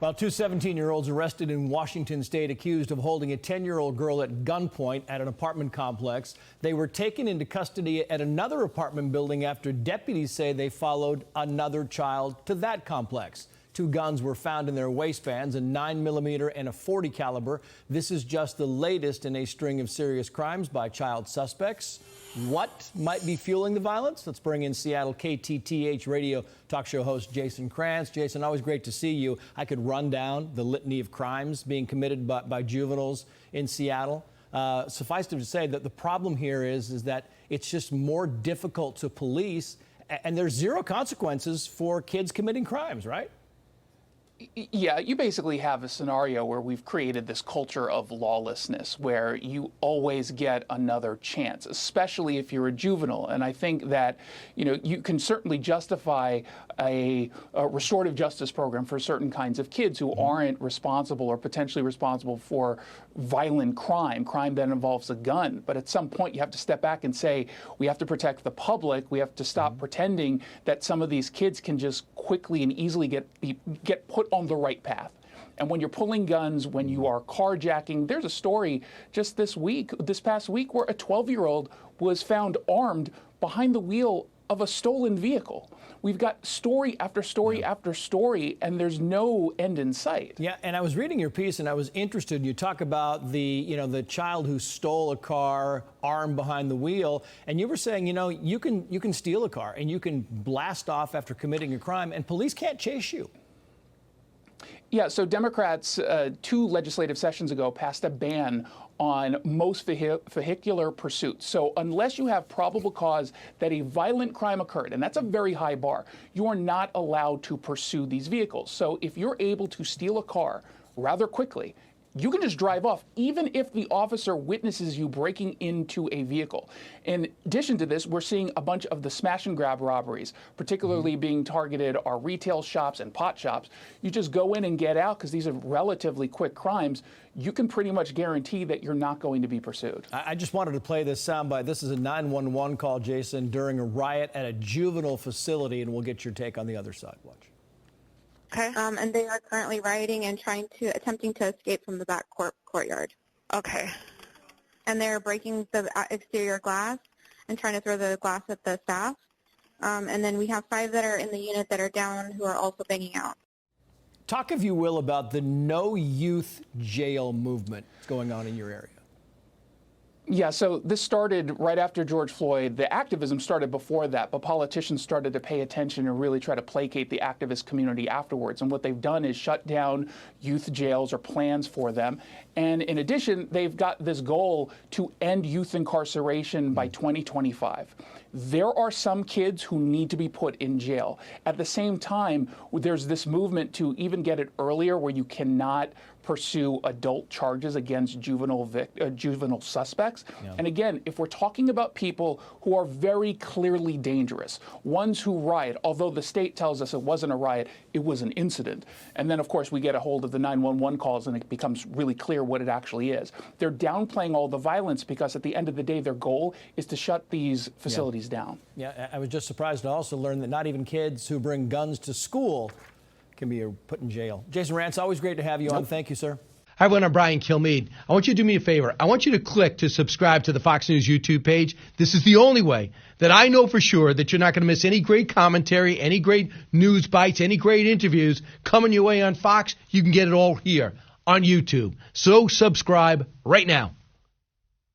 Well, two 17-year-olds arrested in Washington state accused of holding a 10-year-old girl at gunpoint at an apartment complex. They were taken into custody at another apartment building after deputies say they followed another child to that complex. Two guns were found in their waistbands, a 9mm and a .40 caliber. This is just the latest in a string of serious crimes by child suspects. What might be fueling the violence? Let's bring in Seattle KTTH radio talk show host Jason Rantz. Jason, always great to see you. I could run down the litany of crimes being committed by juveniles in Seattle. Suffice to say that the problem here is that it's just more difficult to police, and there's zero consequences for kids committing crimes, right? Yeah, you basically have a scenario where we've created this culture of lawlessness where you always get another chance, especially if you're a juvenile. And I think that, you can certainly justify a restorative justice program for certain kinds of kids who aren't responsible or potentially responsible for violent crime that involves a gun. But at some point, you have to step back and say, we have to protect the public. We have to stop pretending that some of these kids can just quickly and easily get put on the right path. And when you're pulling guns, when you are carjacking, there's a story just this past week, where a 12-year-old was found armed behind the wheel of a stolen vehicle. We've got story after story after story, and there's no end in sight. Yeah, and I was reading your piece, and I was interested. You talk about the child who stole a car armed behind the wheel, and you were saying, you can steal a car and you can blast off after committing a crime, and police can't chase you. Yeah, so Democrats 2 legislative sessions ago passed a ban on most vehicular pursuits. So unless you have probable cause that a violent crime occurred, and that's a very high bar, you are not allowed to pursue these vehicles. So if you're able to steal a car rather quickly, you can just drive off, even if the officer witnesses you breaking into a vehicle. In addition to this, we're seeing a bunch of the smash and grab robberies, particularly being targeted are retail shops and pot shops. You just go in and get out because these are relatively quick crimes. You can pretty much guarantee that you're not going to be pursued. I just wanted to play this soundbite. This is a 911 call, Jason, during a riot at a juvenile facility, and we'll get your take on the other side. Watch. Okay. And they are currently rioting and attempting to escape from the back courtyard. Okay. And they're breaking the exterior glass and trying to throw the glass at the staff. And then we have 5 that are in the unit that are down who are also banging out. Talk, if you will, about the no youth jail movement going on in your area. Yeah, so this started right after George Floyd. The activism started before that, but politicians started to pay attention and really try to placate the activist community afterwards. And what they've done is shut down youth jails or plans for them. And in addition, they've got this goal to end youth incarceration by 2025. There are some kids who need to be put in jail. At the same time, there's this movement to even get it earlier where you cannot pursue adult charges against juvenile suspects. Yeah. And again, if we're talking about people who are very clearly dangerous, ones who riot, although the state tells us it wasn't a riot, it was an incident. And then, of course, we get a hold of the 911 calls and it becomes really clear what it actually is. They're downplaying all the violence because at the end of the day, their goal is to shut these facilities down. Yeah, I was just surprised to also learn that not even kids who bring guns to school can be put in jail. Jason Rantz, always great to have you on. Thank you, sir. Hi, everyone. I'm Brian Kilmeade. I want you to do me a favor. I want you to click to subscribe to the Fox News YouTube page. This is the only way that I know for sure that you're not going to miss any great commentary, any great news bites, any great interviews coming your way on Fox. You can get it all here on YouTube. So subscribe right now.